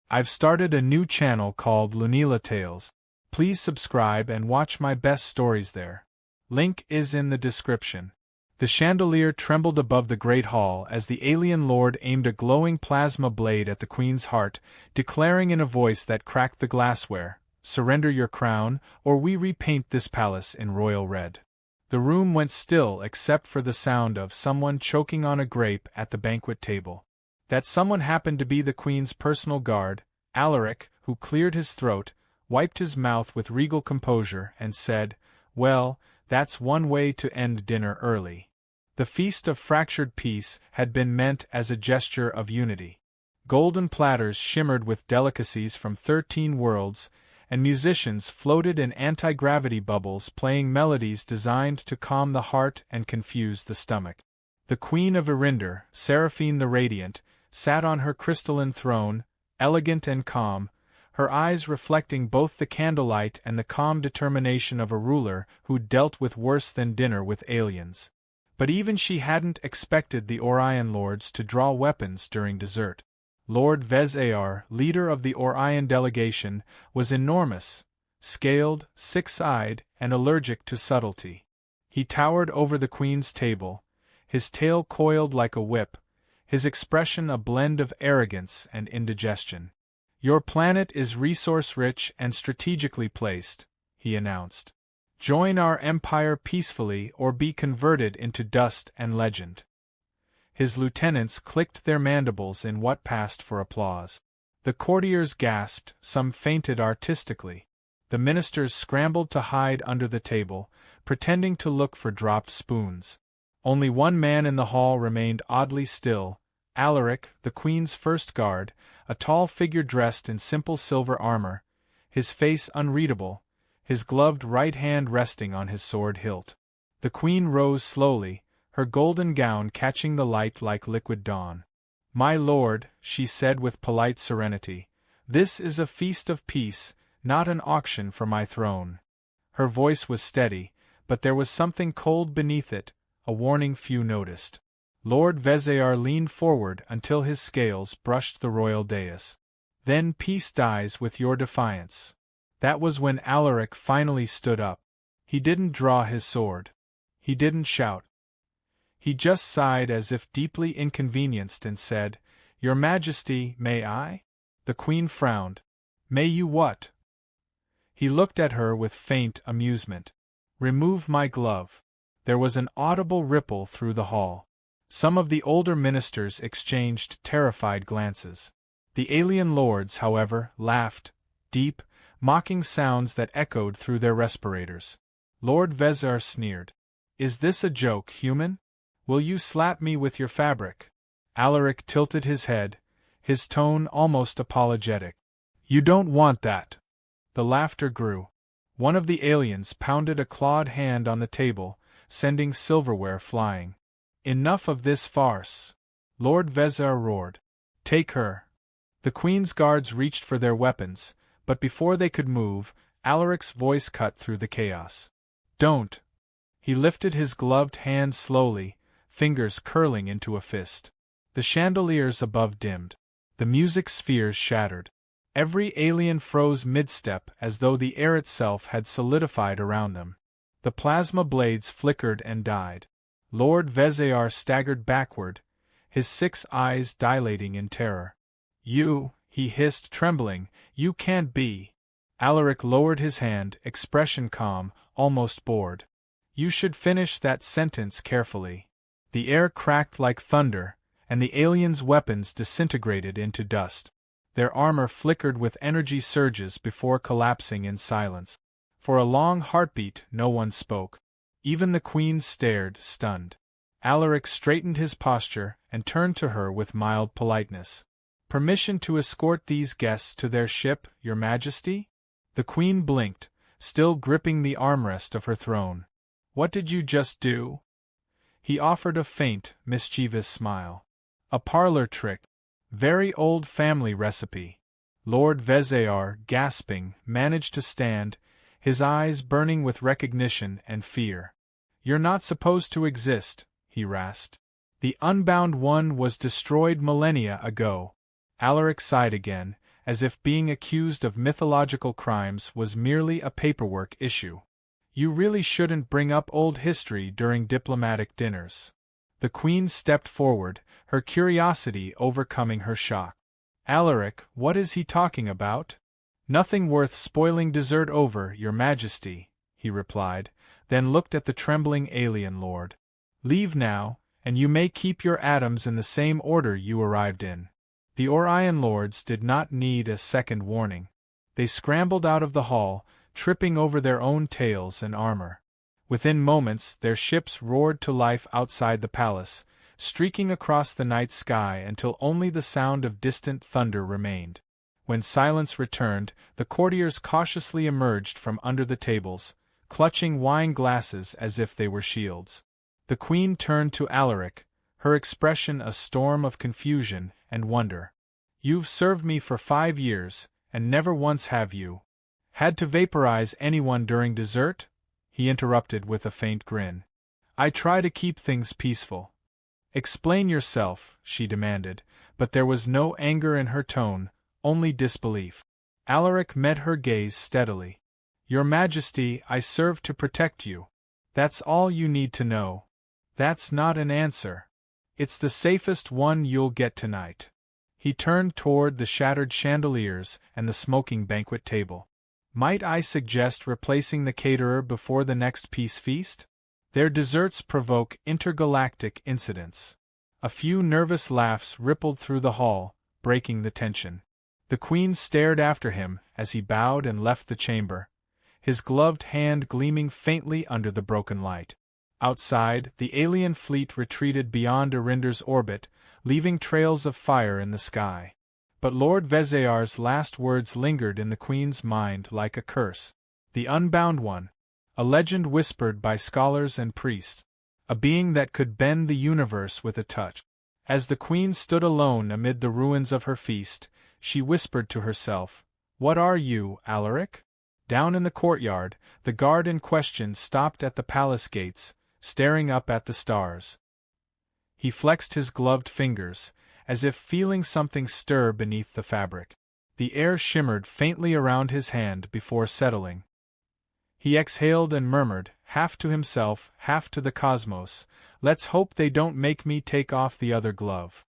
I've started a new channel called Lunila Tales. Please subscribe and watch my best stories there. Link is in the description. The chandelier trembled above the great hall as the alien lord aimed a glowing plasma blade at the queen's heart, declaring in a voice that cracked the glassware, "Surrender your crown, or we repaint this palace in royal red." The room went still except for the sound of someone choking on a grape at the banquet table. That someone happened to be the queen's personal guard, Alaric, who cleared his throat, wiped his mouth with regal composure, and said, "Well, that's one way to end dinner early." The feast of fractured peace had been meant as a gesture of unity. Golden platters shimmered with delicacies from 13 worlds, and musicians floated in anti-gravity bubbles playing melodies designed to calm the heart and confuse the stomach. The Queen of Erinder, Seraphine the Radiant, sat on her crystalline throne, elegant and calm, her eyes reflecting both the candlelight and the calm determination of a ruler who dealt with worse than dinner with aliens. But even she hadn't expected the Orion lords to draw weapons during dessert. Lord Vezaar, leader of the Orion delegation, was enormous, scaled, six-eyed, and allergic to subtlety. He towered over the queen's table, his tail coiled like a whip, his expression a blend of arrogance and indigestion. "Your planet is resource-rich and strategically placed," he announced. "Join our empire peacefully or be converted into dust and legend." His lieutenants clicked their mandibles in what passed for applause. The courtiers gasped, some fainted artistically. The ministers scrambled to hide under the table, pretending to look for dropped spoons. Only one man in the hall remained oddly still, Alaric, the queen's first guard, a tall figure dressed in simple silver armor, his face unreadable, his gloved right hand resting on his sword hilt. The queen rose slowly, her golden gown catching the light like liquid dawn. "My lord," she said with polite serenity, "this is a feast of peace, not an auction for my throne." Her voice was steady, but there was something cold beneath it, a warning few noticed. Lord Vezaar leaned forward until his scales brushed the royal dais. "Then peace dies with your defiance." That was when Alaric finally stood up. He didn't draw his sword. He didn't shout. He just sighed as if deeply inconvenienced and said, "Your Majesty, may I?" The queen frowned. "May you what?" He looked at her with faint amusement. "Remove my glove." There was an audible ripple through the hall. Some of the older ministers exchanged terrified glances. The alien lords, however, laughed, deep, mocking sounds that echoed through their respirators. Lord Vezaar sneered. "Is this a joke, human? Will you slap me with your fabric?" Alaric tilted his head, his tone almost apologetic. "You don't want that." The laughter grew. One of the aliens pounded a clawed hand on the table, sending silverware flying. "Enough of this farce!" Lord Vezaar roared. "Take her!" The queen's guards reached for their weapons, but before they could move, Alaric's voice cut through the chaos. "Don't!" He lifted his gloved hand slowly, fingers curling into a fist. The chandeliers above dimmed. The music spheres shattered. Every alien froze mid-step as though the air itself had solidified around them. The plasma blades flickered and died. Lord Vezaar staggered backward, his 6 eyes dilating in terror. "You," he hissed, trembling, "you can't be." Alaric lowered his hand, expression calm, almost bored. "You should finish that sentence carefully." The air cracked like thunder, and the aliens' weapons disintegrated into dust. Their armor flickered with energy surges before collapsing in silence. For a long heartbeat, no one spoke. Even the queen stared, stunned. Alaric straightened his posture and turned to her with mild politeness. "Permission to escort these guests to their ship, Your Majesty?" The queen blinked, still gripping the armrest of her throne. "What did you just do?" He offered a faint, mischievous smile. "A parlor trick. Very old family recipe." Lord Vezaar, gasping, managed to stand, his eyes burning with recognition and fear. "You're not supposed to exist," he rasped. "The Unbound One was destroyed millennia ago." Alaric sighed again, as if being accused of mythological crimes was merely a paperwork issue. You really shouldn't bring up old history during diplomatic dinners. The Queen stepped forward, her curiosity overcoming her shock. Alaric, what is he talking about? Nothing worth spoiling dessert over, Your Majesty, he replied, then looked at the trembling alien lord. Leave now, and you may keep your atoms in the same order you arrived in. The Orion lords did not need a second warning. They scrambled out of the hall, tripping over their own tails and armor. Within moments, their ships roared to life outside the palace, streaking across the night sky until only the sound of distant thunder remained. When silence returned, the courtiers cautiously emerged from under the tables, clutching wine glasses as if they were shields. The Queen turned to Alaric, her expression a storm of confusion and wonder. You've served me for 5 years, and never once have you had to vaporize anyone during dessert? He interrupted with a faint grin. I try to keep things peaceful. Explain yourself, she demanded, but there was no anger in her tone, only disbelief. Alaric met her gaze steadily. Your Majesty, I serve to protect you. That's all you need to know. That's not an answer. It's the safest one you'll get tonight. He turned toward the shattered chandeliers and the smoking banquet table. Might I suggest replacing the caterer before the next peace feast? Their desserts provoke intergalactic incidents. A few nervous laughs rippled through the hall, breaking the tension. The Queen stared after him as he bowed and left the chamber, his gloved hand gleaming faintly under the broken light. Outside, the alien fleet retreated beyond Arinder's orbit, leaving trails of fire in the sky. But Lord Vezear's last words lingered in the Queen's mind like a curse. The Unbound One, a legend whispered by scholars and priests, a being that could bend the universe with a touch. As the Queen stood alone amid the ruins of her feast, she whispered to herself, What are you, Alaric? Down in the courtyard, the guard in question stopped at the palace gates, staring up at the stars. He flexed his gloved fingers, as if feeling something stir beneath the fabric. The air shimmered faintly around his hand before settling. He exhaled and murmured, half to himself, half to the cosmos, Let's hope they don't make me take off the other glove.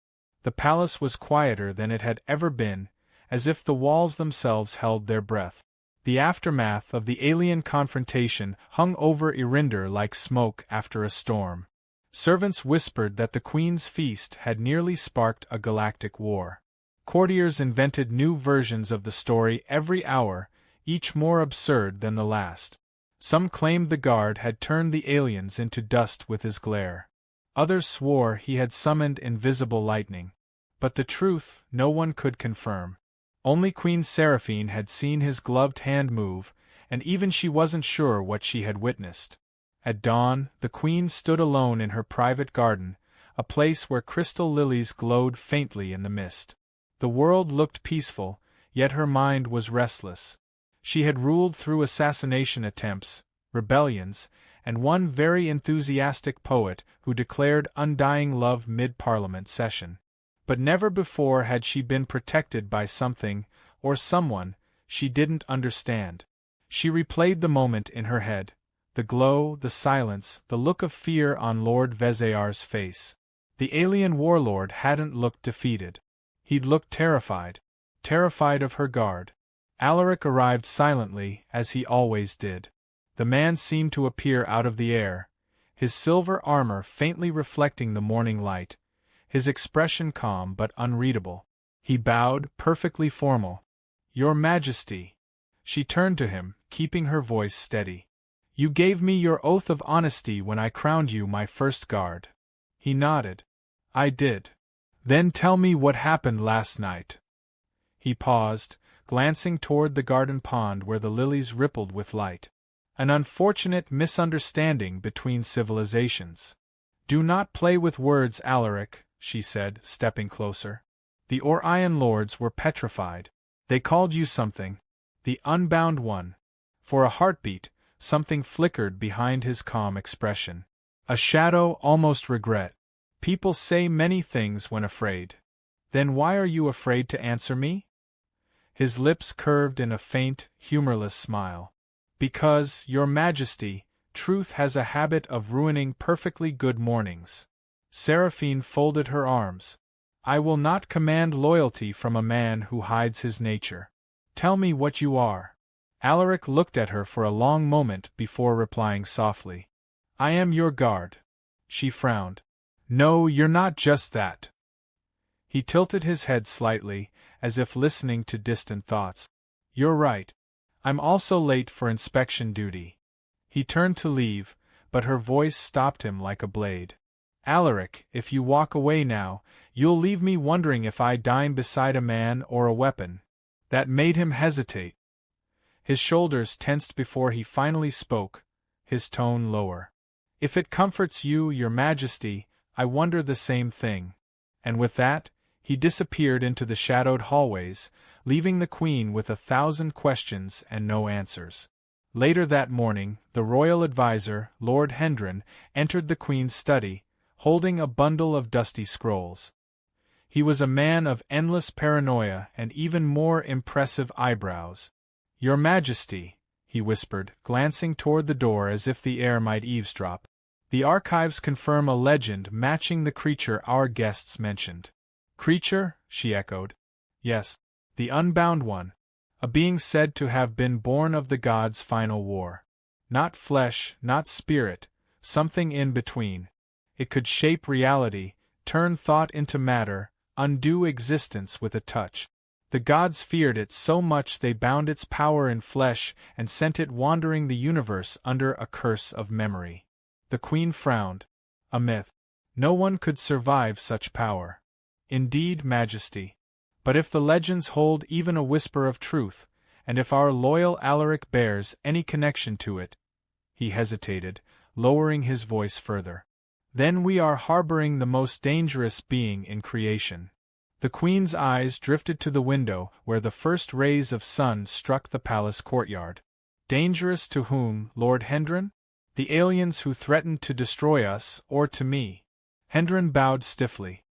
The palace was quieter than it had ever been, as if the walls themselves held their breath. The aftermath of the alien confrontation hung over Arinder like smoke after a storm. Servants whispered that the Queen's feast had nearly sparked a galactic war. Courtiers invented new versions of the story every hour, each more absurd than the last. Some claimed the guard had turned the aliens into dust with his glare. Others swore he had summoned invisible lightning. But the truth no one could confirm. Only Queen Seraphine had seen his gloved hand move, and even she wasn't sure what she had witnessed. At dawn, the Queen stood alone in her private garden, a place where crystal lilies glowed faintly in the mist. The world looked peaceful, yet her mind was restless. She had ruled through assassination attempts, rebellions, and one very enthusiastic poet who declared undying love mid-parliament session. But never before had she been protected by something, or someone, she didn't understand. She replayed the moment in her head. The glow, the silence, the look of fear on Lord Vezear's face. The alien warlord hadn't looked defeated. He'd looked terrified. Terrified of her guard. Alaric arrived silently, as he always did. The man seemed to appear out of the air, his silver armor faintly reflecting the morning light, his expression calm but unreadable. He bowed, perfectly formal. Your Majesty. She turned to him, keeping her voice steady. You gave me your oath of honesty when I crowned you my first guard. He nodded. I did. Then tell me what happened last night. He paused, glancing toward the garden pond where the lilies rippled with light. An unfortunate misunderstanding between civilizations. Do not play with words, Alaric, she said, stepping closer. The Orion lords were petrified. They called you something. The Unbound One. For a heartbeat, something flickered behind his calm expression. A shadow, almost regret. People say many things when afraid. Then why are you afraid to answer me? His lips curved in a faint, humorless smile. "Because, your Majesty, truth has a habit of ruining perfectly good mornings." Seraphine folded her arms. "I will not command loyalty from a man who hides his nature. Tell me what you are." Alaric looked at her for a long moment before replying softly. "I am your guard." She frowned. "No, you're not just that." He tilted his head slightly, as if listening to distant thoughts. "You're right. I'm also late for inspection duty." He turned to leave, but her voice stopped him like a blade. "Alaric, if you walk away now, you'll leave me wondering if I dine beside a man or a weapon." That made him hesitate. His shoulders tensed before he finally spoke, his tone lower. "If it comforts you, your Majesty, I wonder the same thing." And with that, he disappeared into the shadowed hallways, leaving the Queen with 1,000 questions and no answers. Later that morning, the royal advisor, Lord Hendren, entered the Queen's study, holding a bundle of dusty scrolls. He was a man of endless paranoia and even more impressive eyebrows. "Your Majesty," he whispered, glancing toward the door as if the air might eavesdrop, "the archives confirm a legend matching the creature our guests mentioned." "Creature?" she echoed. "Yes, the unbound one. A being said to have been born of the gods' final war. Not flesh, not spirit, something in between. It could shape reality, turn thought into matter, undo existence with a touch. The gods feared it so much they bound its power in flesh and sent it wandering the universe under a curse of memory." The Queen frowned. "A myth. No one could survive such power." "Indeed, Majesty. But if the legends hold even a whisper of truth, and if our loyal Alaric bears any connection to it," he hesitated, lowering his voice further, "then we are harboring the most dangerous being in creation." The Queen's eyes drifted to the window where the first rays of sun struck the palace courtyard. "Dangerous to whom, Lord Hendren? The aliens who threatened to destroy us, or to me?" Hendren bowed stiffly.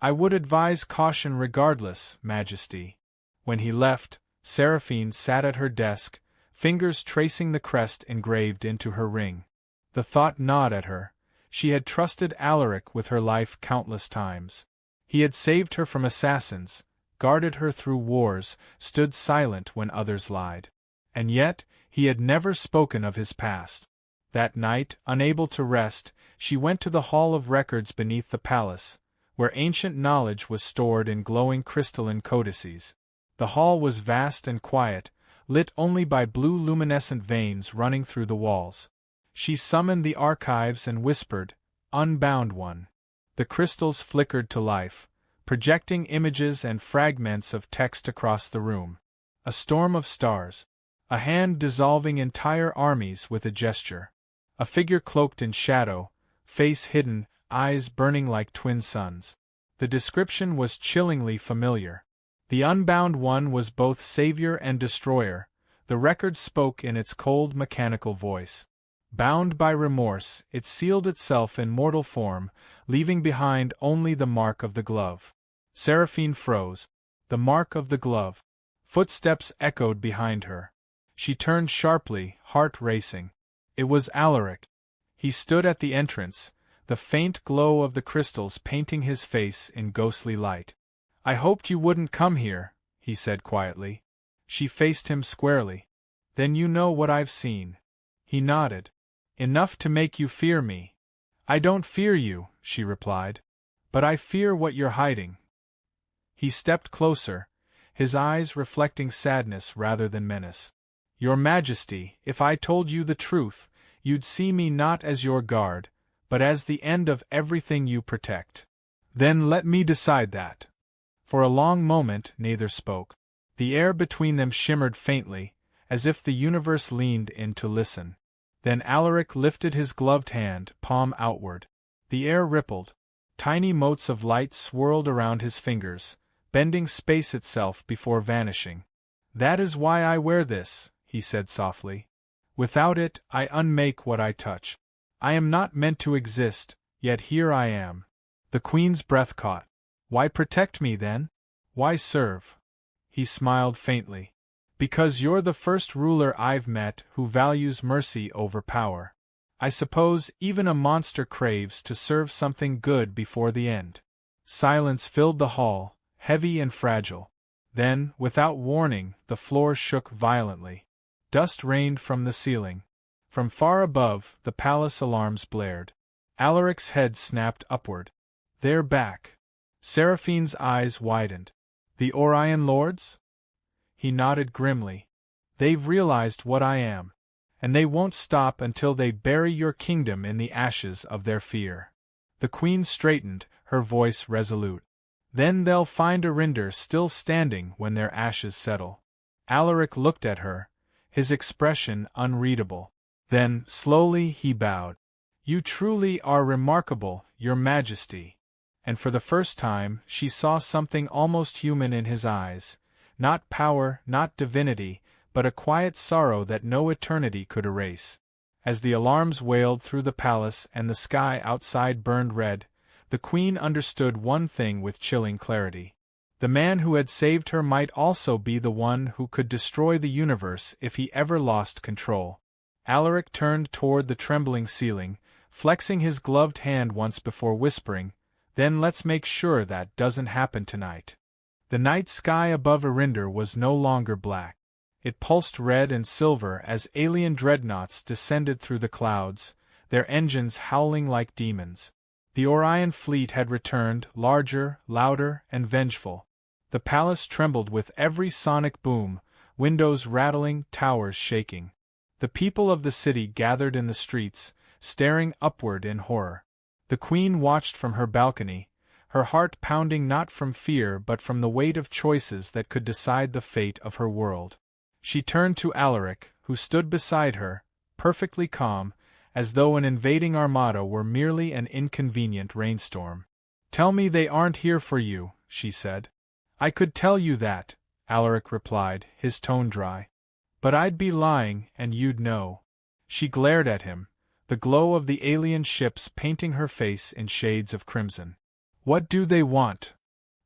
"I would advise caution regardless, Majesty." When he left, Seraphine sat at her desk, fingers tracing the crest engraved into her ring. The thought gnawed at her. She had trusted Alaric with her life countless times. He had saved her from assassins, guarded her through wars, stood silent when others lied. And yet, he had never spoken of his past. That night, unable to rest, she went to the Hall of Records beneath the palace, where ancient knowledge was stored in glowing crystalline codices. The hall was vast and quiet, lit only by blue luminescent veins running through the walls. She summoned the archives and whispered, "Unbound one." The crystals flickered to life, projecting images and fragments of text across the room. A storm of stars. A hand dissolving entire armies with a gesture. A figure cloaked in shadow, face hidden, eyes burning like twin suns. The description was chillingly familiar. The unbound one was both savior and destroyer. The record spoke in its cold mechanical voice. Bound by remorse, it sealed itself in mortal form, leaving behind only the mark of the glove. Seraphine froze. The mark of the glove. Footsteps echoed behind her. She turned sharply, heart racing. It was Alaric. He stood at the entrance, the faint glow of the crystals painting his face in ghostly light. "I hoped you wouldn't come here," he said quietly. She faced him squarely. "Then you know what I've seen." He nodded. "Enough to make you fear me." "I don't fear you," she replied. "But I fear what you're hiding." He stepped closer, his eyes reflecting sadness rather than menace. "Your Majesty, if I told you the truth, you'd see me not as your guard, but as the end of everything you protect." "Then let me decide that." For a long moment neither spoke. The air between them shimmered faintly, as if the universe leaned in to listen. Then Alaric lifted his gloved hand, palm outward. The air rippled. Tiny motes of light swirled around his fingers, bending space itself before vanishing. "That is why I wear this," he said softly. "Without it, I unmake what I touch. I am not meant to exist, yet here I am." The Queen's breath caught. "Why protect me then? Why serve?" he smiled faintly. Because you're the first ruler I've met who values mercy over power. I suppose even a monster craves to serve something good before the end. Silence filled the hall, heavy and fragile. Then, without warning, the floor shook violently. Dust rained from the ceiling. From far above, the palace alarms blared. Alaric's head snapped upward. They're back. Seraphine's eyes widened. The Orion Lords? He nodded grimly. They've realized what I am. And they won't stop until they bury your kingdom in the ashes of their fear. The queen straightened, her voice resolute. Then they'll find Arinder still standing when their ashes settle. Alaric looked at her, his expression unreadable. Then, slowly, he bowed. You truly are remarkable, Your Majesty. And for the first time, she saw something almost human in his eyes. Not power, not divinity, but a quiet sorrow that no eternity could erase. As the alarms wailed through the palace and the sky outside burned red, the queen understood one thing with chilling clarity. The man who had saved her might also be the one who could destroy the universe if he ever lost control. Alaric turned toward the trembling ceiling, flexing his gloved hand once before whispering, "Then let's make sure that doesn't happen tonight." The night sky above Arinder was no longer black. It pulsed red and silver as alien dreadnoughts descended through the clouds, their engines howling like demons. The Orion fleet had returned, larger, louder, and vengeful. The palace trembled with every sonic boom, windows rattling, towers shaking. The people of the city gathered in the streets, staring upward in horror. The queen watched from her balcony, her heart pounding not from fear but from the weight of choices that could decide the fate of her world. She turned to Alaric, who stood beside her, perfectly calm, as though an invading armada were merely an inconvenient rainstorm. "Tell me they aren't here for you," she said. "I could tell you that," Alaric replied, his tone dry. "But I'd be lying, and you'd know." She glared at him, the glow of the alien ships painting her face in shades of crimson. "What do they want?"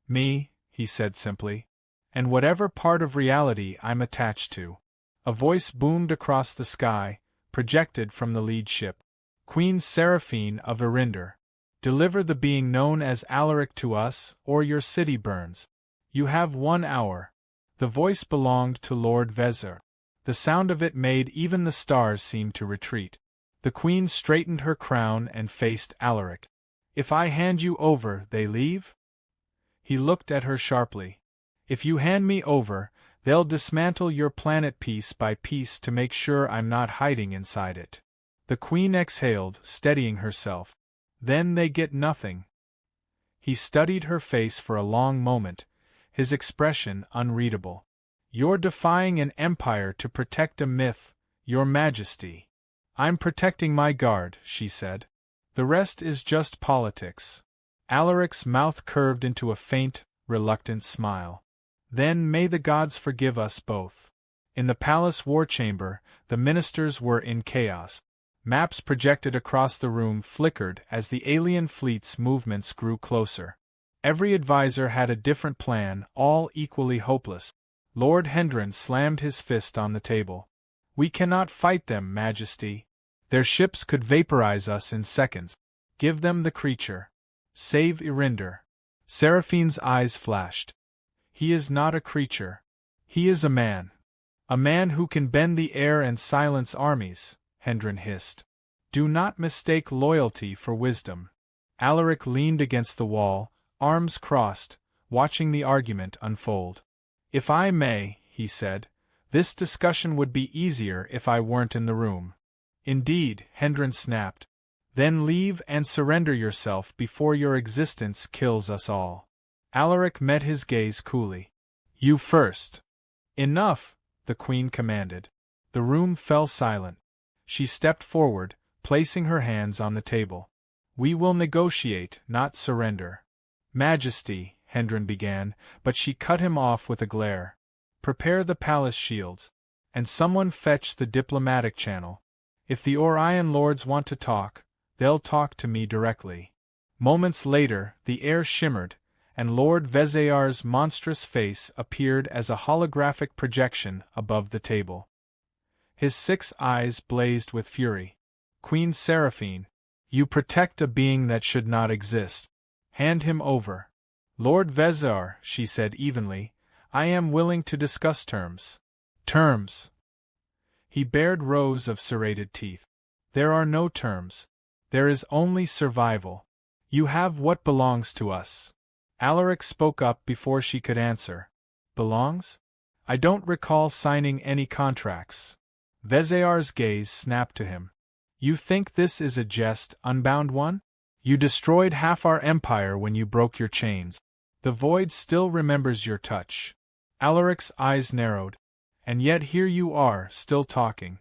"Me," he said simply. "And whatever part of reality I'm attached to." A voice boomed across the sky, projected from the lead ship. "Queen Seraphine of Arinder. Deliver the being known as Alaric to us, or your city burns. You have 1 hour." The voice belonged to Lord Vezir. The sound of it made even the stars seem to retreat. The queen straightened her crown and faced Alaric. "If I hand you over, they leave?" He looked at her sharply. "If you hand me over, they'll dismantle your planet piece by piece to make sure I'm not hiding inside it." The queen exhaled, steadying herself. "Then they get nothing." He studied her face for a long moment, his expression unreadable. "You're defying an empire to protect a myth, Your Majesty." "I'm protecting my guard," she said. "The rest is just politics." Alaric's mouth curved into a faint, reluctant smile. "Then may the gods forgive us both." In the palace war chamber, the ministers were in chaos. Maps projected across the room flickered as the alien fleet's movements grew closer. Every advisor had a different plan, all equally hopeless. Lord Hendren slammed his fist on the table. "We cannot fight them, Majesty. Their ships could vaporize us in seconds. Give them the creature. Save Arinder." Seraphine's eyes flashed. "He is not a creature. He is a man. A man who can bend the air and silence armies," Hendren hissed. "Do not mistake loyalty for wisdom." Alaric leaned against the wall, arms crossed, watching the argument unfold. "If I may," he said, "this discussion would be easier if I weren't in the room." "Indeed," Hendren snapped. "Then leave and surrender yourself before your existence kills us all." Alaric met his gaze coolly. "You first." "Enough," the queen commanded. The room fell silent. She stepped forward, placing her hands on the table. "We will negotiate, not surrender." "Majesty," Hendren began, but she cut him off with a glare. "Prepare the palace shields. And someone fetch the diplomatic channel. If the Orion Lords want to talk, they'll talk to me directly." Moments later, the air shimmered, and Lord Vezayar's monstrous face appeared as a holographic projection above the table. His 6 eyes blazed with fury. Queen Seraphine, you protect a being that should not exist. Hand him over. Lord Vezar, she said evenly, I am willing to discuss terms. Terms. He bared rows of serrated teeth. There are no terms. There is only survival. You have what belongs to us. Alaric spoke up before she could answer. Belongs? I don't recall signing any contracts. Vezayar's gaze snapped to him. You think this is a jest, unbound one? You destroyed half our empire when you broke your chains. The void still remembers your touch. Alaric's eyes narrowed. And yet here you are, still talking.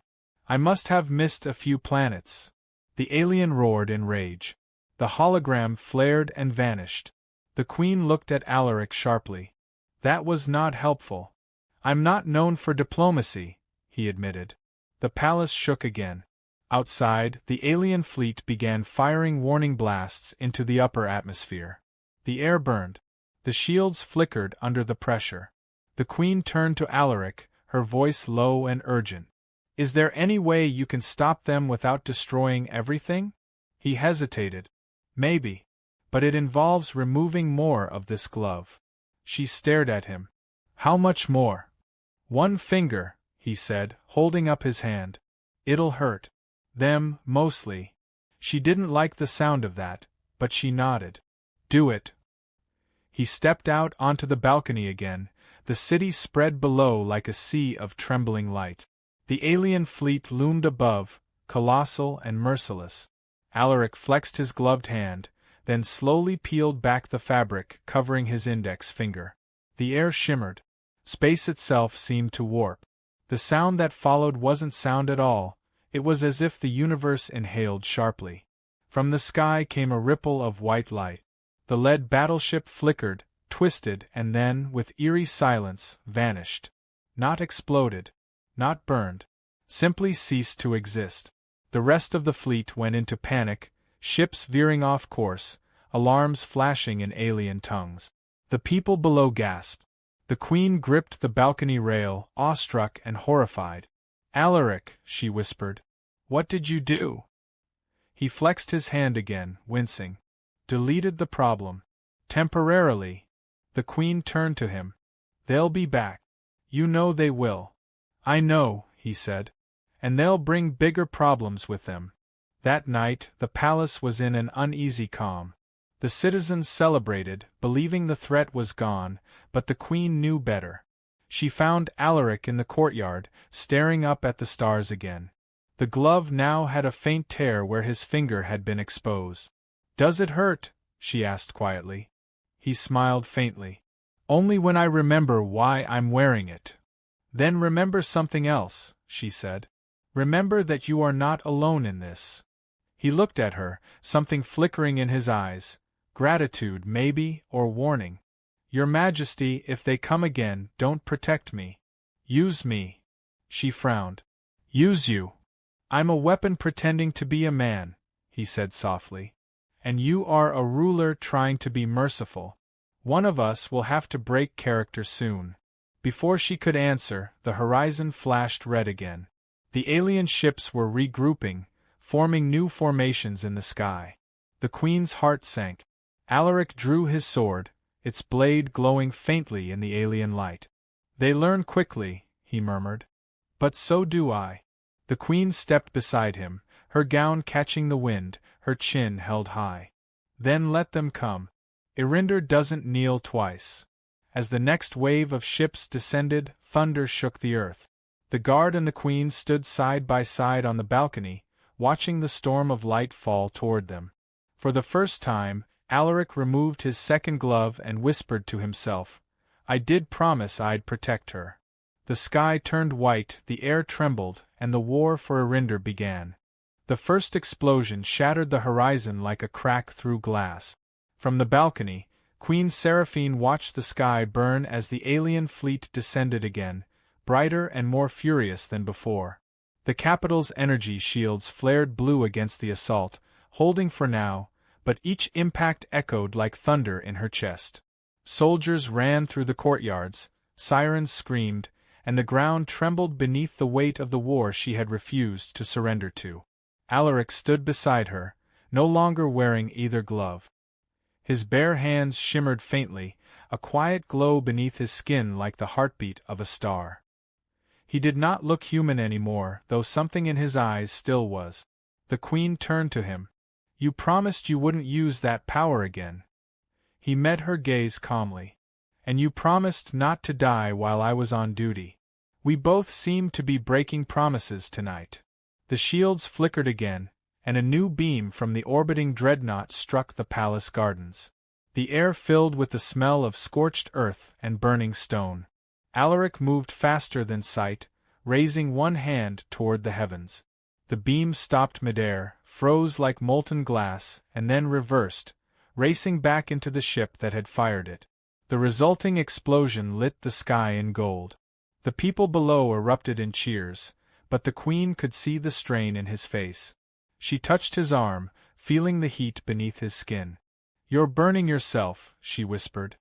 I must have missed a few planets. The alien roared in rage. The hologram flared and vanished. The Queen looked at Alaric sharply. That was not helpful. I'm not known for diplomacy, he admitted. The palace shook again. Outside, the alien fleet began firing warning blasts into the upper atmosphere. The air burned. The shields flickered under the pressure. The Queen turned to Alaric, her voice low and urgent. Is there any way you can stop them without destroying everything? He hesitated. Maybe. But it involves removing more of this glove. She stared at him. How much more? 1 finger, he said, holding up his hand. It'll hurt. Them, mostly. She didn't like the sound of that, but she nodded. Do it. He stepped out onto the balcony again. The city spread below like a sea of trembling light. The alien fleet loomed above, colossal and merciless. Alaric flexed his gloved hand, then slowly peeled back the fabric covering his index finger. The air shimmered. Space itself seemed to warp. The sound that followed wasn't sound at all. It was as if the universe inhaled sharply. From the sky came a ripple of white light. The lead battleship flickered, twisted, and then, with eerie silence, vanished. Not exploded. Not burned. Simply ceased to exist. The rest of the fleet went into panic, ships veering off course, alarms flashing in alien tongues. The people below gasped. The Queen gripped the balcony rail, awestruck and horrified. Alaric, she whispered. What did you do? He flexed his hand again, wincing. Deleted the problem. Temporarily. The Queen turned to him. They'll be back. You know they will. I know, he said. And they'll bring bigger problems with them. That night, the palace was in an uneasy calm. The citizens celebrated, believing the threat was gone, but the Queen knew better. She found Alaric in the courtyard, staring up at the stars again. The glove now had a faint tear where his finger had been exposed. Does it hurt? She asked quietly. He smiled faintly. Only when I remember why I'm wearing it. Then remember something else, she said. Remember that you are not alone in this. He looked at her, something flickering in his eyes. Gratitude, maybe, or warning. Your Majesty, if they come again, don't protect me. Use me. She frowned. Use you. I'm a weapon pretending to be a man, he said softly. And you are a ruler trying to be merciful. One of us will have to break character soon. Before she could answer, the horizon flashed red again. The alien ships were regrouping, forming new formations in the sky. The Queen's heart sank. Alaric drew his sword, its blade glowing faintly in the alien light. They learn quickly, he murmured. But so do I. The Queen stepped beside him, her gown catching the wind, her chin held high. Then let them come. Irinder doesn't kneel twice. As the next wave of ships descended, thunder shook the earth. The guard and the Queen stood side by side on the balcony, watching the storm of light fall toward them. For the first time, Alaric removed his second glove and whispered to himself, I did promise I'd protect her. The sky turned white, the air trembled, and the war for Irinder began. The first explosion shattered the horizon like a crack through glass. From the balcony, Queen Seraphine watched the sky burn as the alien fleet descended again, brighter and more furious than before. The capital's energy shields flared blue against the assault, holding for now, but each impact echoed like thunder in her chest. Soldiers ran through the courtyards, sirens screamed, and the ground trembled beneath the weight of the war she had refused to surrender to. Alaric stood beside her, no longer wearing either glove. His bare hands shimmered faintly, a quiet glow beneath his skin like the heartbeat of a star. He did not look human anymore, though something in his eyes still was. The Queen turned to him. "You promised you wouldn't use that power again." He met her gaze calmly. "And you promised not to die while I was on duty." We both seemed to be breaking promises tonight. The shields flickered again, and a new beam from the orbiting dreadnought struck the palace gardens. The air filled with the smell of scorched earth and burning stone. Alaric moved faster than sight, raising one hand toward the heavens. The beam stopped midair, froze like molten glass, and then reversed, racing back into the ship that had fired it. The resulting explosion lit the sky in gold. The people below erupted in cheers, but the Queen could see the strain in his face. She touched his arm, feeling the heat beneath his skin. "You're burning yourself," she whispered.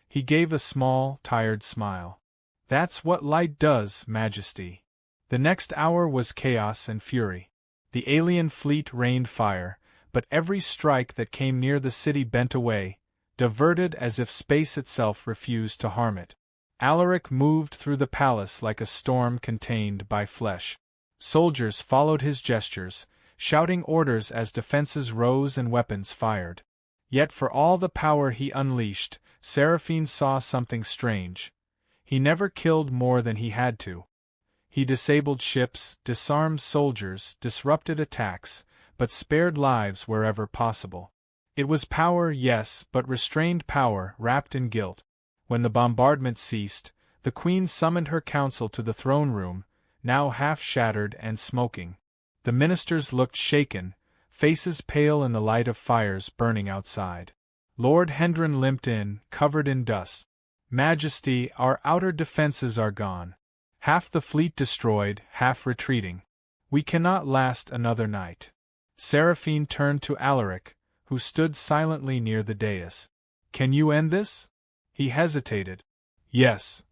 He gave a small, tired smile. "That's what light does, Majesty." The next hour was chaos and fury. The alien fleet rained fire, but every strike that came near the city bent away, diverted as if space itself refused to harm it. Alaric moved through the palace like a storm contained by flesh. Soldiers followed his gestures, shouting orders as defenses rose and weapons fired. Yet for all the power he unleashed, Seraphine saw something strange. He never killed more than he had to. He disabled ships, disarmed soldiers, disrupted attacks, but spared lives wherever possible. It was power, yes, but restrained power wrapped in guilt. When the bombardment ceased, the Queen summoned her council to the throne room, now half shattered and smoking. The ministers looked shaken, faces pale in the light of fires burning outside. Lord Hendren limped in, covered in dust. "Majesty, our outer defenses are gone. Half the fleet destroyed, half retreating. We cannot last another night." Seraphine turned to Alaric, who stood silently near the dais. "Can you end this?" He hesitated. "Yes."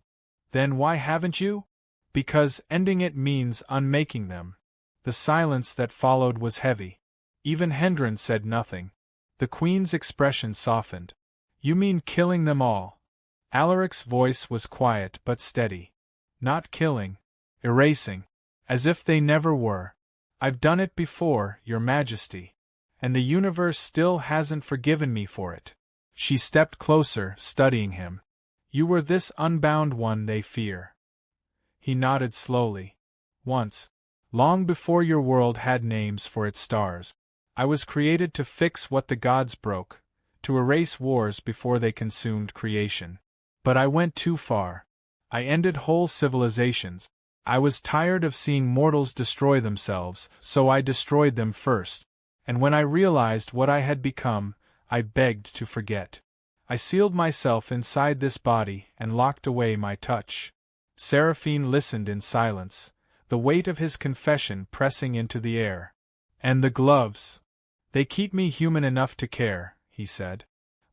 "Then why haven't you?" "Because ending it means unmaking them." The silence that followed was heavy. Even Hendren said nothing. The Queen's expression softened. "You mean killing them all?" Alaric's voice was quiet but steady. "Not killing. Erasing. As if they never were. I've done it before, Your Majesty. And the universe still hasn't forgiven me for it." She stepped closer, studying him. "You were this unbound one they fear." He nodded slowly. "Once. Long before your world had names for its stars. I was created to fix what the gods broke, to erase wars before they consumed creation. But I went too far. I ended whole civilizations. I was tired of seeing mortals destroy themselves, so I destroyed them first. And when I realized what I had become, I begged to forget. I sealed myself inside this body and locked away my touch." Seraphine listened in silence, the weight of his confession pressing into the air. "And the gloves? They keep me human enough to care," he said.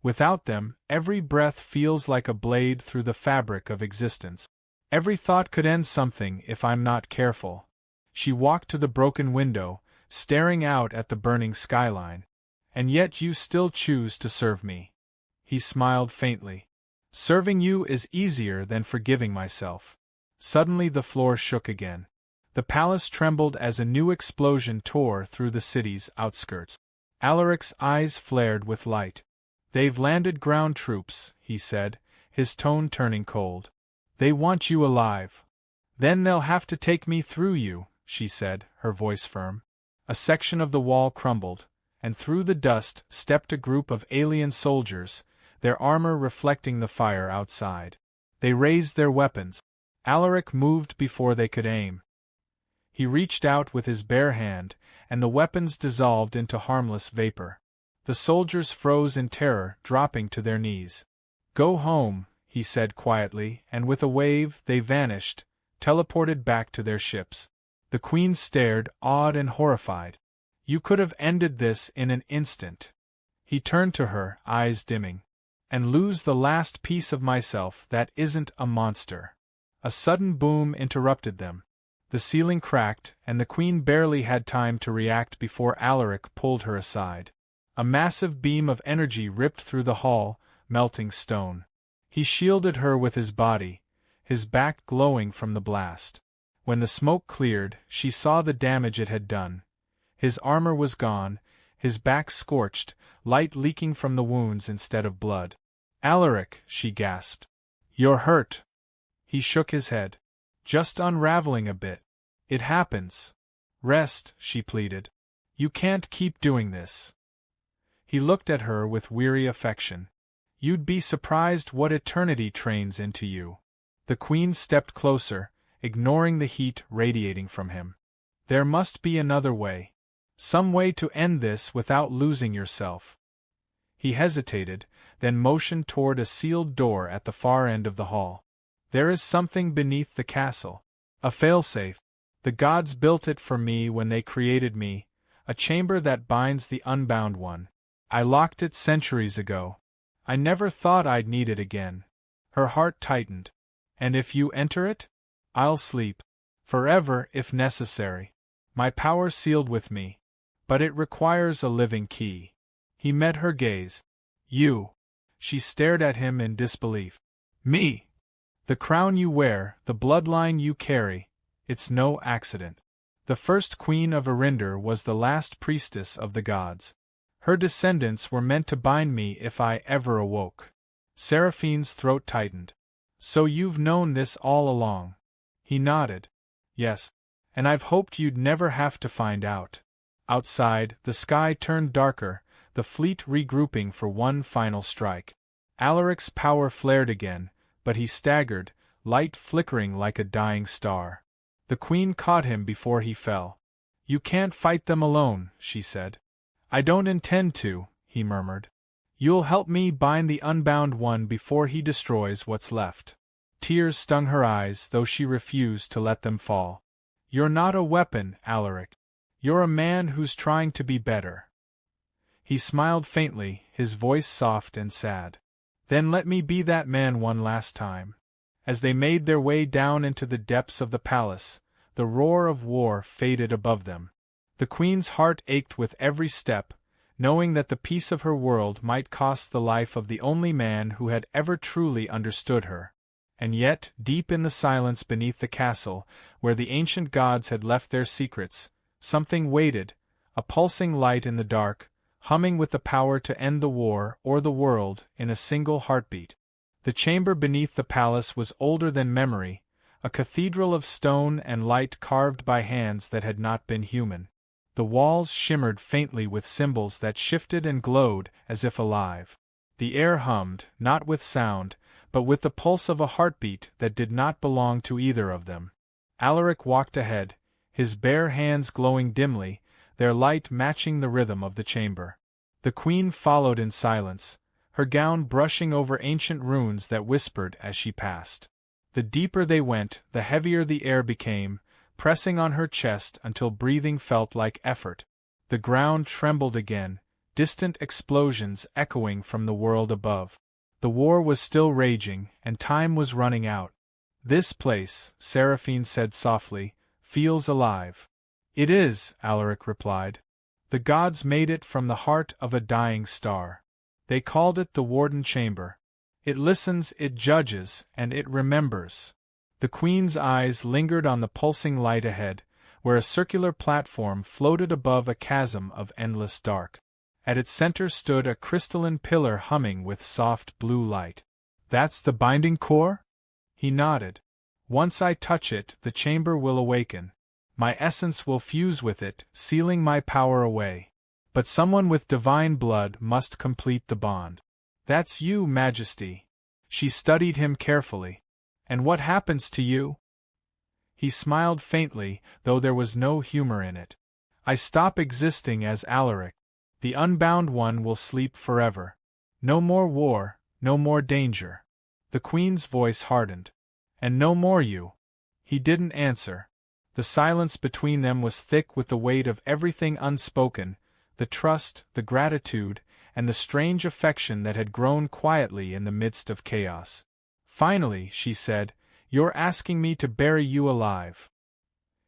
"Without them, every breath feels like a blade through the fabric of existence. Every thought could end something if I'm not careful." She walked to the broken window, staring out at the burning skyline. "And yet you still choose to serve me." He smiled faintly. "Serving you is easier than forgiving myself." Suddenly the floor shook again. The palace trembled as a new explosion tore through the city's outskirts. Alaric's eyes flared with light. "They've landed ground troops," he said, his tone turning cold. "They want you alive." "Then they'll have to take me through you," she said, her voice firm. A section of the wall crumbled, and through the dust stepped a group of alien soldiers, their armor reflecting the fire outside. They raised their weapons. Alaric moved before they could aim. He reached out with his bare hand, and the weapons dissolved into harmless vapor. The soldiers froze in terror, dropping to their knees. "Go home," he said quietly, and with a wave, they vanished, teleported back to their ships. The Queen stared, awed and horrified. "You could have ended this in an instant." He turned to her, eyes dimming. and lose the last piece of myself that isn't a monster. A sudden boom interrupted them. The ceiling cracked, and the queen barely had time to react before Alaric pulled her aside. A massive beam of energy ripped through the hall, melting stone. He shielded her with his body, his back glowing from the blast. When the smoke cleared, she saw the damage it had done. His armor was gone, his back scorched, light leaking from the wounds instead of blood. "Alaric," she gasped. "You're hurt." He shook his head. "Just unraveling a bit. It happens. Rest," she pleaded. "You can't keep doing this." He looked at her with weary affection. "You'd be surprised what eternity trains into you." The queen stepped closer, ignoring the heat radiating from him. "There must be another way. Some way to end this without losing yourself." He hesitated, then motioned toward a sealed door at the far end of the hall. "There is something beneath the castle. A failsafe. The gods built it for me when they created me, a chamber that binds the unbound one. I locked it centuries ago. I never thought I'd need it again." Her heart tightened. "And if you enter it? I'll sleep. Forever if necessary. My power sealed with me. But it requires a living key." He met her gaze. "You?" She stared at him in disbelief. "Me? The crown you wear, the bloodline you carry, it's no accident. The first queen of Arinder was the last priestess of the gods. Her descendants were meant to bind me if I ever awoke." Seraphine's throat tightened. "So you've known this all along?" He nodded. "Yes. And I've hoped you'd never have to find out." Outside, the sky turned darker, the fleet regrouping for one final strike. Alaric's power flared again, but he staggered, light flickering like a dying star. The queen caught him before he fell. "You can't fight them alone," she said. "I don't intend to," he murmured. "You'll help me bind the unbound one before he destroys what's left." Tears stung her eyes, though she refused to let them fall. "You're not a weapon, Alaric. You're a man who's trying to be better." He smiled faintly, his voice soft and sad. "Then let me be that man one last time." As they made their way down into the depths of the palace, the roar of war faded above them. The queen's heart ached with every step, knowing that the peace of her world might cost the life of the only man who had ever truly understood her. And yet, deep in the silence beneath the castle, where the ancient gods had left their secrets, something waited, a pulsing light in the dark, humming with the power to end the war or the world in a single heartbeat. The chamber beneath the palace was older than memory, a cathedral of stone and light carved by hands that had not been human. The walls shimmered faintly with symbols that shifted and glowed as if alive. The air hummed, not with sound, but with the pulse of a heartbeat that did not belong to either of them. Alaric walked ahead, his bare hands glowing dimly, their light matching the rhythm of the chamber. The queen followed in silence, her gown brushing over ancient runes that whispered as she passed. The deeper they went, the heavier the air became, pressing on her chest until breathing felt like effort. The ground trembled again, distant explosions echoing from the world above. The war was still raging, and time was running out. "This place," Seraphine said softly, "feels alive." "It is," Alaric replied. "The gods made it from the heart of a dying star. They called it the Warden Chamber. It listens, it judges, and it remembers." The queen's eyes lingered on the pulsing light ahead, where a circular platform floated above a chasm of endless dark. At its center stood a crystalline pillar humming with soft blue light. "That's the binding core?" He nodded. "Once I touch it, the chamber will awaken. My essence will fuse with it, sealing my power away. But someone with divine blood must complete the bond." "That's you, Majesty." She studied him carefully. "And what happens to you?" He smiled faintly, though there was no humor in it. "I stop existing as Alaric. The unbound one will sleep forever. No more war, no more danger." The queen's voice hardened. "And no more you." He didn't answer. The silence between them was thick with the weight of everything unspoken, the trust, the gratitude, and the strange affection that had grown quietly in the midst of chaos. "Finally," she said, "you're asking me to bury you alive."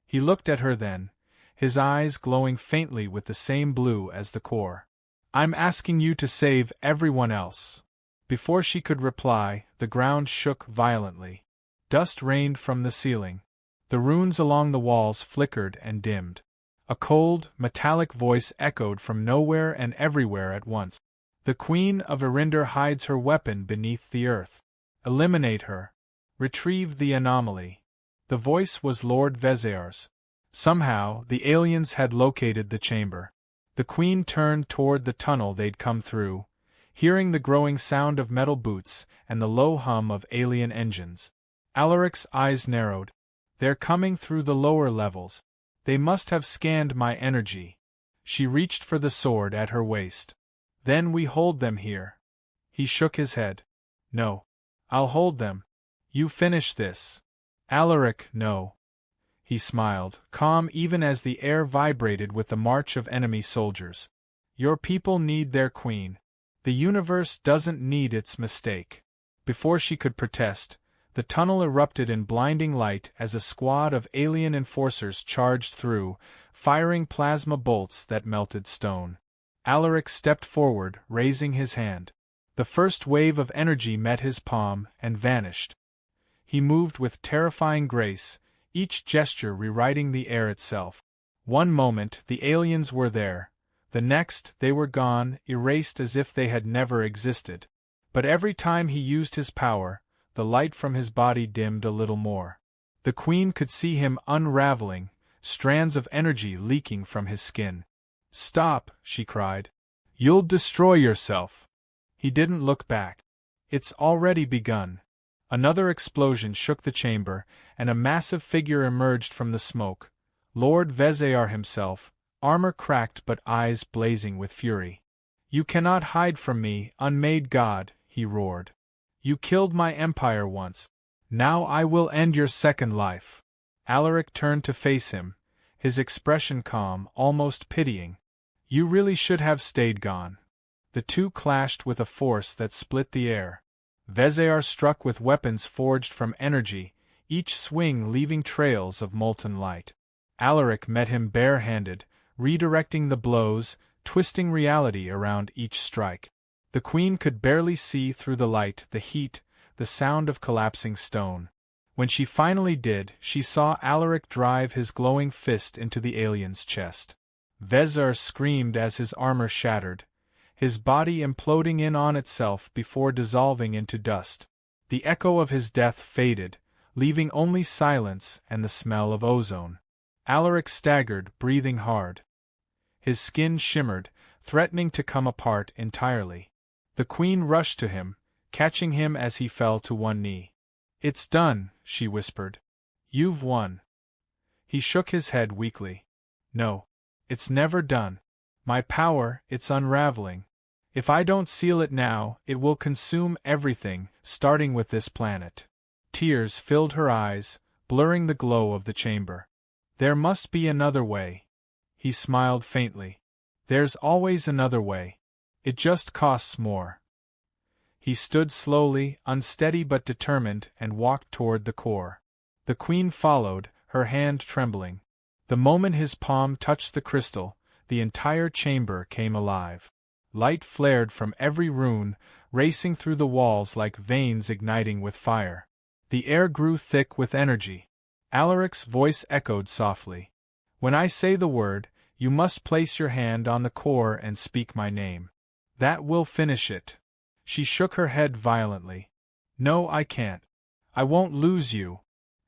He looked at her then, his eyes glowing faintly with the same blue as the core. "I'm asking you to save everyone else." Before she could reply, the ground shook violently. Dust rained from the ceiling. The runes along the walls flickered and dimmed. A cold, metallic voice echoed from nowhere and everywhere at once. "The Queen of Erinder hides her weapon beneath the earth. Eliminate her. Retrieve the anomaly." The voice was Lord Vezear's. Somehow, the aliens had located the chamber. The Queen turned toward the tunnel they'd come through, hearing the growing sound of metal boots and the low hum of alien engines. Alaric's eyes narrowed. "They're coming through the lower levels. They must have scanned my energy." She reached for the sword at her waist. "Then we hold them here." He shook his head. "No. I'll hold them. You finish this." "Alaric, no." He smiled, calm even as the air vibrated with the march of enemy soldiers. "Your people need their queen. The universe doesn't need its mistake." Before she could protest, the tunnel erupted in blinding light as a squad of alien enforcers charged through, firing plasma bolts that melted stone. Alaric stepped forward, raising his hand. The first wave of energy met his palm and vanished. He moved with terrifying grace, each gesture rewriting the air itself. One moment the aliens were there, the next they were gone, erased as if they had never existed. But every time he used his power, the light from his body dimmed a little more. The Queen could see him unraveling, strands of energy leaking from his skin. "Stop," she cried. "You'll destroy yourself." He didn't look back. "It's already begun." Another explosion shook the chamber, and a massive figure emerged from the smoke. Lord Vezear himself, armor cracked but eyes blazing with fury. "You cannot hide from me, unmade god," he roared. "You killed my empire once. Now I will end your second life." Alaric turned to face him, his expression calm, almost pitying. "You really should have stayed gone." The two clashed with a force that split the air. Vezear struck with weapons forged from energy, each swing leaving trails of molten light. Alaric met him bare-handed, redirecting the blows, twisting reality around each strike. The Queen could barely see through the light, the heat, the sound of collapsing stone. When she finally did, she saw Alaric drive his glowing fist into the alien's chest. Vezear screamed as his armor shattered, his body imploding in on itself before dissolving into dust. The echo of his death faded, leaving only silence and the smell of ozone. Alaric staggered, breathing hard. His skin shimmered, threatening to come apart entirely. The Queen rushed to him, catching him as he fell to one knee. "It's done," she whispered. "You've won." He shook his head weakly. "No. It's never done. My power, it's unraveling. If I don't seal it now, it will consume everything, starting with this planet." Tears filled her eyes, blurring the glow of the chamber. "There must be another way." He smiled faintly. "There's always another way. It just costs more." He stood slowly, unsteady but determined, and walked toward the core. The Queen followed, her hand trembling. The moment his palm touched the crystal, the entire chamber came alive. Light flared from every rune, racing through the walls like veins igniting with fire. The air grew thick with energy. Alaric's voice echoed softly. "When I say the word, you must place your hand on the core and speak my name. That will finish it." She shook her head violently. "No, I can't. I won't lose you."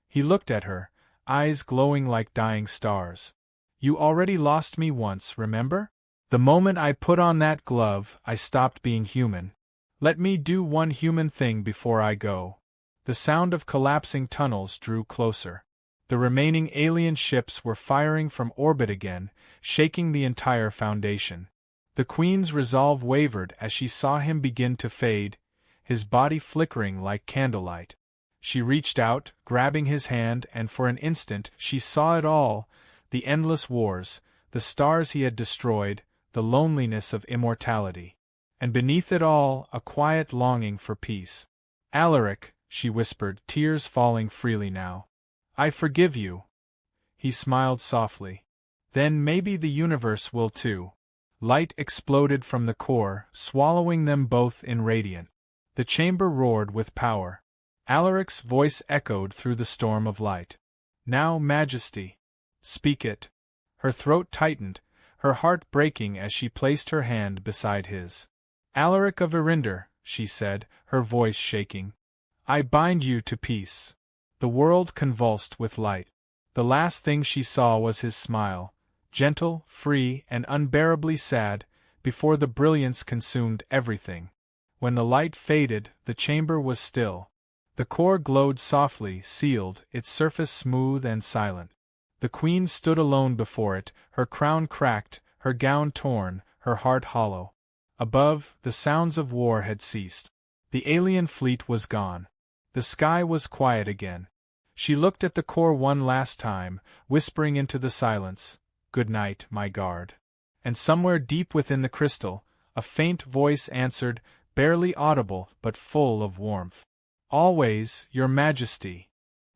He looked at her, eyes glowing like dying stars. "You already lost me once, remember? The moment I put on that glove, I stopped being human. Let me do one human thing before I go." The sound of collapsing tunnels drew closer. The remaining alien ships were firing from orbit again, shaking the entire Foundation. The Queen's resolve wavered as she saw him begin to fade, his body flickering like candlelight. She reached out, grabbing his hand, and for an instant she saw it all: the endless wars, the stars he had destroyed, the loneliness of immortality. and beneath it all, a quiet longing for peace. "Alaric," she whispered, tears falling freely now. "I forgive you." He smiled softly. "Then maybe the universe will too." Light exploded from the core, swallowing them both in radiant. The chamber roared with power. Alaric's voice echoed through the storm of light. "Now, Majesty. Speak it." Her throat tightened, her heart breaking as she placed her hand beside his. "Alaric of Irinder," she said, her voice shaking. "I bind you to peace." The world convulsed with light. The last thing she saw was his smile, gentle, free, and unbearably sad, before the brilliance consumed everything. When the light faded, the chamber was still. The core glowed softly, sealed, its surface smooth and silent. The queen stood alone before it, her crown cracked, her gown torn, her heart hollow. Above, the sounds of war had ceased. The alien fleet was gone. The sky was quiet again. She looked at the core one last time, whispering into the silence, "Good night, my guard." And somewhere deep within the crystal, a faint voice answered, barely audible but full of warmth. "Always, Your Majesty."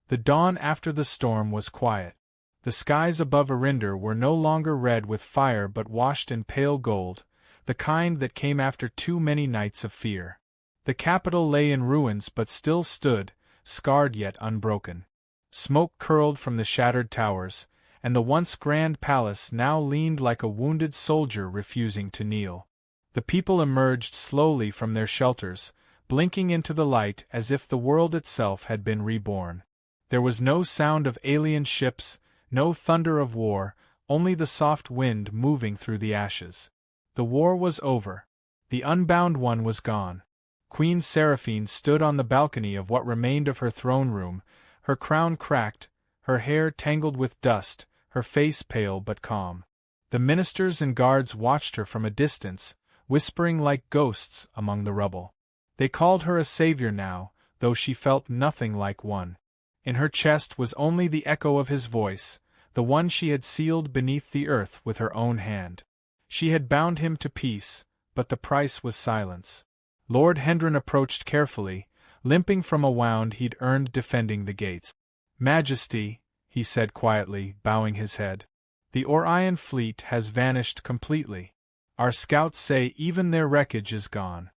The dawn after the storm was quiet. The skies above Irinder were no longer red with fire but washed in pale gold, the kind that came after too many nights of fear. The capital lay in ruins but still stood, scarred yet unbroken. Smoke curled from the shattered towers, and the once grand palace now leaned like a wounded soldier refusing to kneel. The people emerged slowly from their shelters, blinking into the light as if the world itself had been reborn. There was no sound of alien ships, no thunder of war, only the soft wind moving through the ashes. The war was over. The unbound one was gone. Queen Seraphine stood on the balcony of what remained of her throne room, her crown cracked, her hair tangled with dust, her face pale but calm. The ministers and guards watched her from a distance, whispering like ghosts among the rubble. They called her a savior now, though she felt nothing like one. In her chest was only the echo of his voice, the one she had sealed beneath the earth with her own hand. She had bound him to peace, but the price was silence. Lord Hendren approached carefully, limping from a wound he'd earned defending the gates. "Majesty," he said quietly, bowing his head, "the Orion fleet has vanished completely. Our scouts say even their wreckage is gone.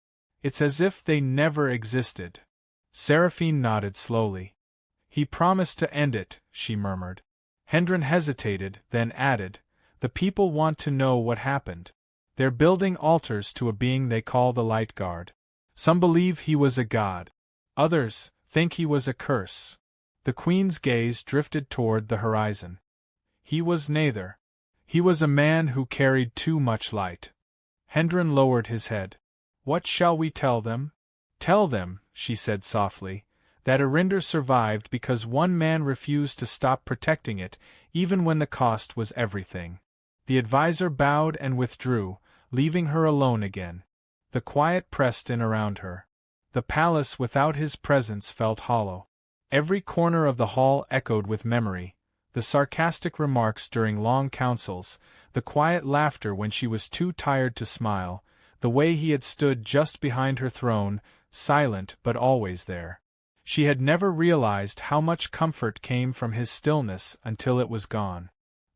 It's as if they never existed." Seraphine nodded slowly. "He promised to end it," she murmured. Hendren hesitated, then added, "The people want to know what happened. They're building altars to a being they call the Light Guard. Some believe he was a god. Others think he was a curse." The queen's gaze drifted toward the horizon. "He was neither. He was a man who carried too much light." Hendren lowered his head. "What shall we tell them?" "Tell them," she said softly, "that Irinder survived because one man refused to stop protecting it, even when the cost was everything." The advisor bowed and withdrew, leaving her alone again. The quiet pressed in around her. The palace without his presence felt hollow. Every corner of the hall echoed with memory, the sarcastic remarks during long councils, the quiet laughter when she was too tired to smile, the way he had stood just behind her throne, silent but always there. She had never realized how much comfort came from his stillness until it was gone.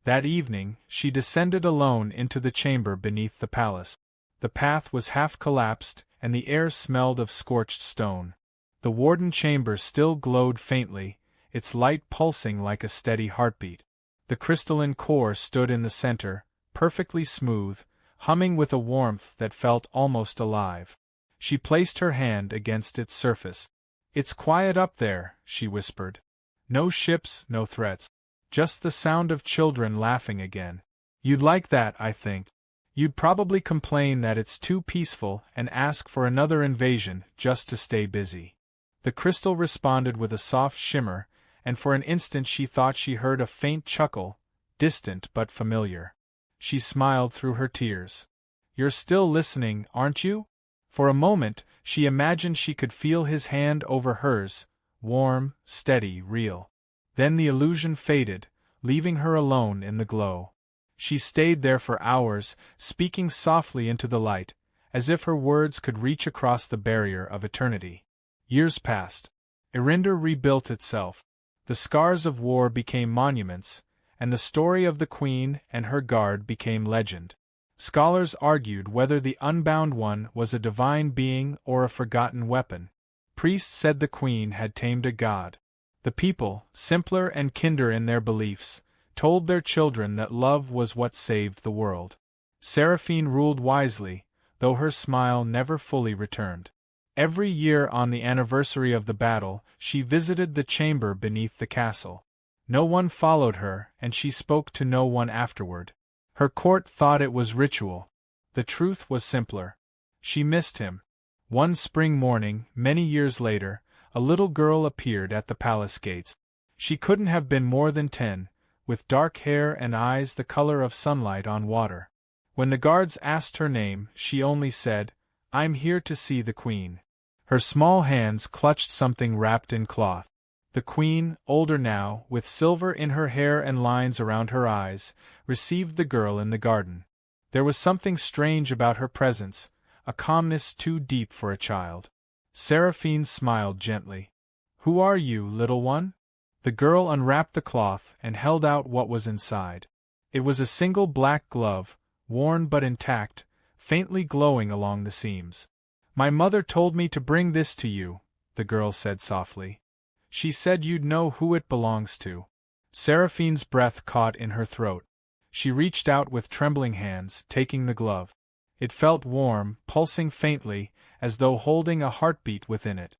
That evening, she descended alone into the chamber beneath the palace. The path was half collapsed, and the air smelled of scorched stone. The warden chamber still glowed faintly, its light pulsing like a steady heartbeat. The crystalline core stood in the center, perfectly smooth, humming with a warmth that felt almost alive. She placed her hand against its surface. "It's quiet up there," she whispered. "No ships, no threats. Just the sound of children laughing again. You'd like that, I think. You'd probably complain that it's too peaceful and ask for another invasion just to stay busy." The crystal responded with a soft shimmer, and for an instant she thought she heard a faint chuckle, distant but familiar. She smiled through her tears. "You're still listening, aren't you?" For a moment, she imagined she could feel his hand over hers, warm, steady, real. Then the illusion faded, leaving her alone in the glow. She stayed there for hours, speaking softly into the light, as if her words could reach across the barrier of eternity. Years passed. Erinder rebuilt itself. The scars of war became monuments, and the story of the queen and her guard became legend. Scholars argued whether the unbound one was a divine being or a forgotten weapon. Priests said the queen had tamed a god. The people, simpler and kinder in their beliefs, told their children that love was what saved the world. Seraphine ruled wisely, though her smile never fully returned. Every year on the anniversary of the battle, she visited the chamber beneath the castle. No one followed her, and she spoke to no one afterward. Her court thought it was ritual. The truth was simpler. She missed him. One spring morning, many years later, a little girl appeared at the palace gates. She couldn't have been more than 10, with dark hair and eyes the color of sunlight on water. When the guards asked her name, she only said, "I'm here to see the queen." Her small hands clutched something wrapped in cloth. The queen, older now, with silver in her hair and lines around her eyes, received the girl in the garden. There was something strange about her presence, a calmness too deep for a child. Seraphine smiled gently. "Who are you, little one?" The girl unwrapped the cloth and held out what was inside. It was a single black glove, worn but intact, faintly glowing along the seams. "My mother told me to bring this to you," the girl said softly. "She said you'd know who it belongs to." Seraphine's breath caught in her throat. She reached out with trembling hands, taking the glove. It felt warm, pulsing faintly, as though holding a heartbeat within it.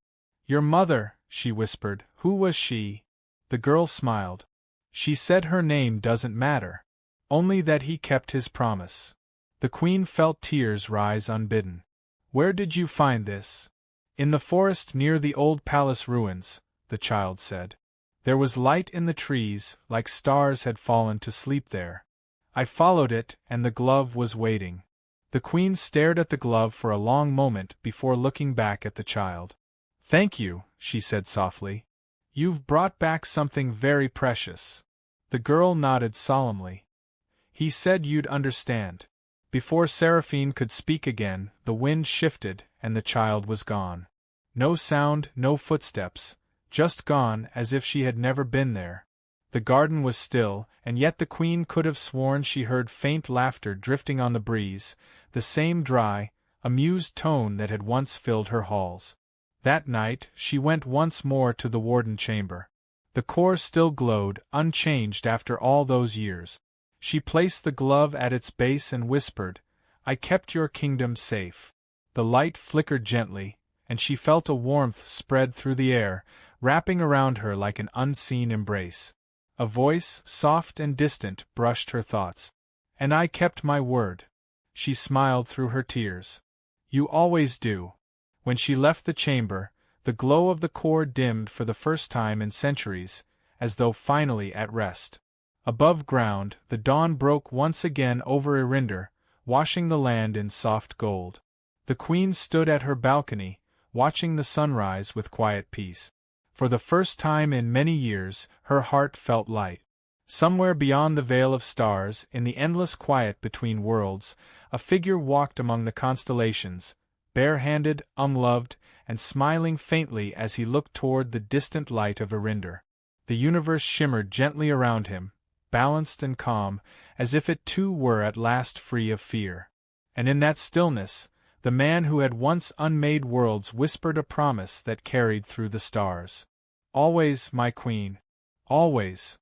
"Your mother," she whispered. "Who was she?" The girl smiled. "She said her name doesn't matter. Only that he kept his promise." The queen felt tears rise unbidden. "Where did you find this?" "In the forest near the old palace ruins," the child said. "There was light in the trees, like stars had fallen to sleep there. I followed it, and the glove was waiting." The queen stared at the glove for a long moment before looking back at the child. "Thank you," she said softly. "You've brought back something very precious." The girl nodded solemnly. "He said you'd understand." Before Seraphine could speak again, the wind shifted, and the child was gone. No sound, no footsteps, just gone as if she had never been there. The garden was still, and yet the queen could have sworn she heard faint laughter drifting on the breeze, the same dry, amused tone that had once filled her halls. That night, she went once more to the warden chamber. The core still glowed, unchanged after all those years. She placed the glove at its base and whispered, "I kept your kingdom safe." The light flickered gently, and she felt a warmth spread through the air, wrapping around her like an unseen embrace. A voice, soft and distant, brushed her thoughts. "And I kept my word." She smiled through her tears. "You always do." When she left the chamber, the glow of the core dimmed for the first time in centuries, as though finally at rest. Above ground, the dawn broke once again over Erinder, washing the land in soft gold. The queen stood at her balcony, watching the sunrise with quiet peace. For the first time in many years, her heart felt light. Somewhere beyond the veil of stars, in the endless quiet between worlds, a figure walked among the constellations, bare-handed, unloved, and smiling faintly as he looked toward the distant light of Erinder. The universe shimmered gently around him, balanced and calm, as if it too were at last free of fear. And in that stillness, the man who had once unmade worlds whispered a promise that carried through the stars. "Always, my queen. Always."